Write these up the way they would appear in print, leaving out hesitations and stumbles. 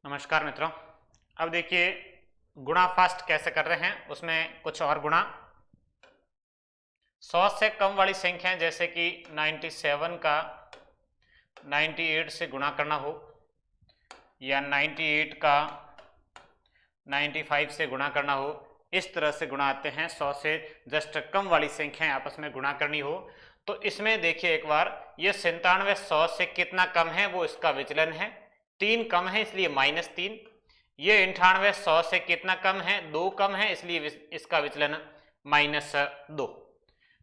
नमस्कार मित्रों। अब देखिए गुणा फास्ट कैसे कर रहे हैं, उसमें कुछ और गुणा 100 से कम वाली संख्याएं जैसे कि 97 का 98 से गुणा करना हो या 98 का 95 से गुणा करना हो, इस तरह से गुणा आते हैं। 100 से जस्ट कम वाली संख्याएं आपस में गुणा करनी हो तो इसमें देखिए एक बार, ये 97 100 से कितना कम है वो इसका विचलन है, 3 कम है इसलिए -3। ये 98 100 से कितना कम है, 2 कम है इसलिए इसका विचलन -2।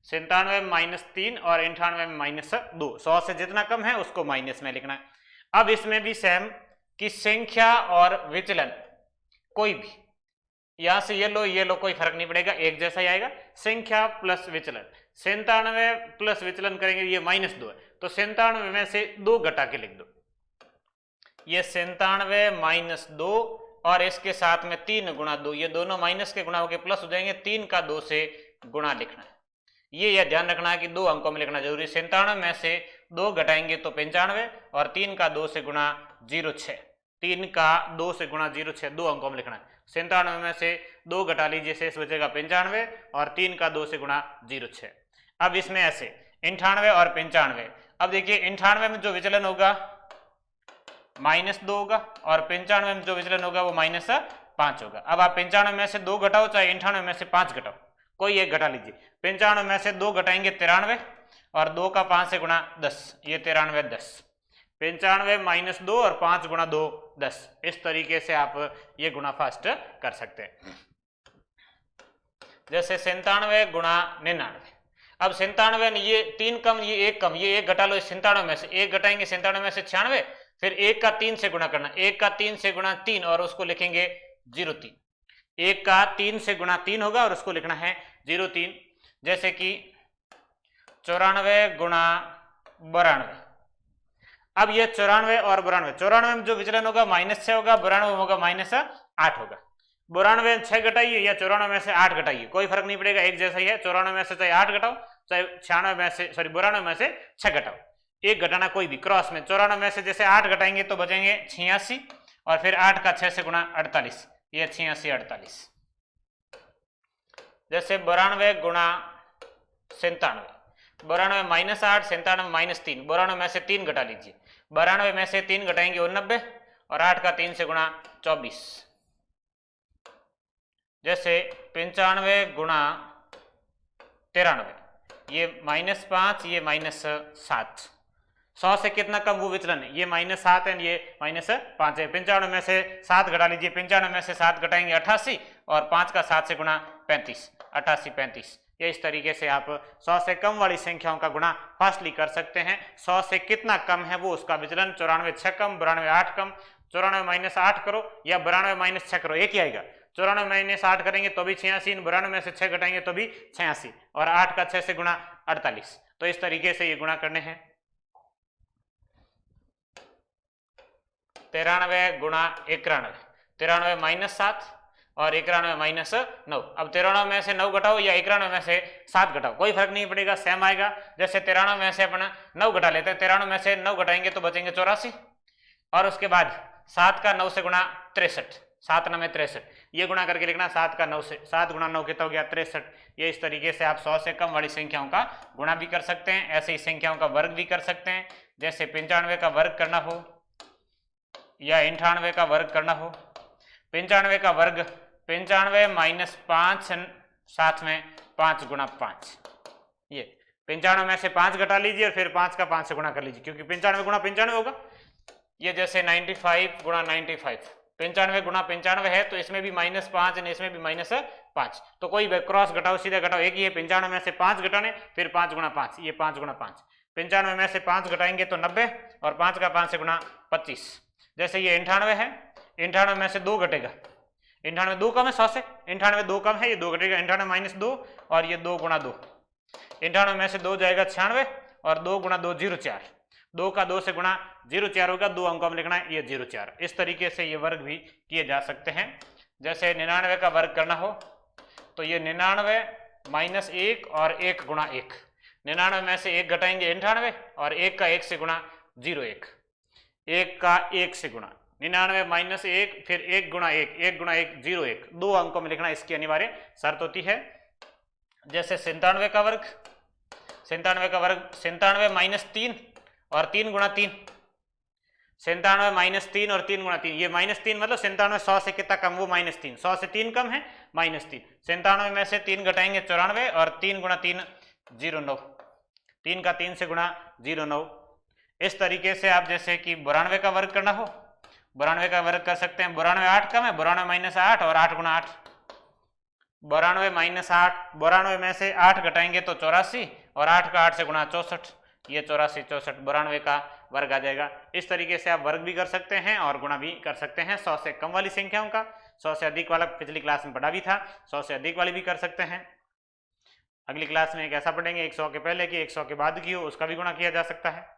97 -3 और 98 में -2। 100 से जितना कम है उसको माइनस में लिखना है। अब इसमें भी सेम कि संख्या और विचलन कोई भी, यहां से ये लो कोई फर्क नहीं पड़ेगा, एक जैसा ही आएगा। संख्या प्लस विचलन, 97 प्लस विचलन करेंगे, ये -2 है तो 97 में से 2 घटा के लिख दो। ये 97 -2 और इसके साथ में 3 गुणा 2, ये दोनों माइनस के गुणा होकर प्लस हो जाएंगे। 3 का 2 से गुणा लिखना है, ये ध्यान रखना है कि 2 अंकों में लिखना जरूरी। 97 में से 2 घटाएंगे तो 95 और 3 का 2 से गुणा 06। 3 का 2 से गुणा 06, 2 अंकों में लिखना है। 97 में से 2 घटा लीजिए, शेष बचेगा 95 और 3 का 2 से गुणा 06। अब इसमें ऐसे 98 और 95। अब देखिए 98 में जो विचलन होगा -2 होगा और 95 में जो विचलन होगा वो -5 होगा। अब आप 95 में से 2 घटाओ चाहे 98 में से 5 घटाओ, कोई एक घटा लीजिए। 95 में से 2 घटाएंगे 93 और 2 का 5 से गुणा 10, ये 93 10। 95 -2 और 5 गुणा 2 10। इस तरीके से आप ये गुणा फास्ट कर सकते हैं। जैसे 97 गुणा 99। अब 97 ये 3 कम, ये 1 कम, ये 1 घटा लो 97 में से, 1 घटाएंगे 97 में से 96, फिर 1 का 3 से गुणा करना, 1 का 3 से गुणा 3 और उसको लिखेंगे 03। 1 का 3 से गुणा 3 होगा और उसको लिखना है 03। जैसे कि 94 गुणा 92। अब ये 94 और 92, 94 में जो विचलन होगा -6 होगा, 92 में होगा -8 होगा। 92 में 6 घटाइए या 94 में से 8 घटाइए, कोई फर्क नहीं पड़ेगा, एक जैसा ही है। 94 में से चाहे 8 घटाओ चाहे 96 में से 92 में से 6 घटाओ, एक घटाना कोई भी क्रॉस में। 94 में से जैसे 8 घटाएंगे तो बचेंगे 86 और फिर 8 का 6 से गुणा 48, ये 86 48। जैसे 92 गुणा 97। 92 -8, 97 -3, 92 में से 3 घटा लीजिए। 92 में से 3 घटाएंगे 89 और 8 का 3 से गुणा 24। जैसे 95 गुणा 93, ये -5, ये -7। 100 से कितना कम वो विचलन है, ये -7 है, ये -5 है। 95 में से 7 घटा लीजिए। 95 में से 7 घटाएंगे 88 और 5 का 7 से गुणा 35, 88 35। ये इस तरीके से आप 100 से कम वाली संख्याओं का गुणा फास्टली कर सकते हैं। 100 से कितना कम है वो उसका विचलन। 94 6 कम, 92 8 कम, 94 -8 करो या 92 -6 करो, एक ही आएगा। 94 -8 करेंगे तो भी 86, 92 में से 6 घटाएंगे तो भी 86 और 8 का 6 से गुणा 48। तो इस तरीके से ये गुणा करने हैं। 93 गुणा 91। 93 -7 और 91 -9। अब 93 में से 9 घटाओ या 91 में से 7 घटाओ, कोई फर्क नहीं पड़ेगा, सेम आएगा। जैसे 93 में से अपना 9 घटा लेते हैं, 93 में से 9 घटाएंगे तो बचेंगे 84 और उसके बाद 7 का 9 से गुणा 63, 7 9 में 63, ये गुणा करके लिखना। 7 का 9 से, 7 गुणा 9 कितना हो गया 63। ये इस तरीके से आप 100 से कम वाली संख्याओं का गुणा भी कर सकते हैं। ऐसे ही संख्याओं का वर्ग भी कर सकते हैं। जैसे 95 का वर्ग करना हो या 98 का वर्ग करना हो। 95 का वर्ग 95 -5, साथ में 5 गुणा 5। ये 95 में से 5 घटा लीजिए और फिर 5 का 5 से गुणा कर लीजिए, क्योंकि 95 गुणा 95 होगा। ये जैसे 95 गुणा 95, 95 गुणा 95 है तो इसमें भी -5 है, इसमें भी -5, तो कोई क्रॉस घटाओ सीधे घटाओ, एक ही है। 95 में से 5 घटाने, फिर 5 गुणा 5, ये 5 गुणा 5। 95 में से 5 घटाएंगे तो 90 और 5 का 5 से गुणा 25। जैसे ये 98 है, 98 में से 2 घटेगा, 98 2 कम है 100 से, 98 2 कम है, ये 2 घटेगा। 98 -2 और ये 2 गुणा 2, 98 में से 2 जाएगा 96 और 2 गुणा 2 04, 2 का 2 से गुणा 04 होगा, 2 अंकों में लिखना है, ये 04। इस तरीके से ये वर्ग भी किए जा सकते हैं। जैसे 99 का वर्ग करना हो तो ये 99 -1 और 1 गुणा 1। 99 में से 1 घटाएंगे 98 और 1 का 1 से गुणा 01, 1 का 1 से गुणा 99 माइनस 1, फिर 1 गुणा 1, 1 गुणा 1 01, 2 अंकों में लिखना इसकी अनिवार्य शर्त होती है। जैसे 97 का वर्ग, 97 माइनस 3 और 3 गुणा 3, 97 माइनस 3 और 3 गुणा 3, ये माइनस 3 मतलब 97 100 से कितना कम, वो माइनस 3, 100 से 3 कम है -3, 97 में से 3 घटाएंगे 94 और 3 गुणा 3 09, 3 का 3 से गुणा 09। इस तरीके से आप जैसे कि 92 का वर्ग करना हो, 92 का वर्ग कर सकते हैं। 92 8 कम है, 92 माइनस 8 और 8 गुणा 8, 92 माइनस 8, 92 में से 8 घटाएंगे तो 84 और 8 का 8 से गुणा 64, ये 84 64 92 का वर्ग आ जाएगा। इस तरीके से आप वर्ग भी कर सकते हैं और गुणा भी कर सकते हैं 100 से कम वाली संख्याओं का। 100 से अधिक वाला पिछली क्लास में पढ़ा भी था, 100 से अधिक वाली भी कर सकते हैं। अगली क्लास में एक ऐसा पढ़ेंगे 100 के पहले की 100 के बाद की हो, उसका भी गुणा किया जा सकता है।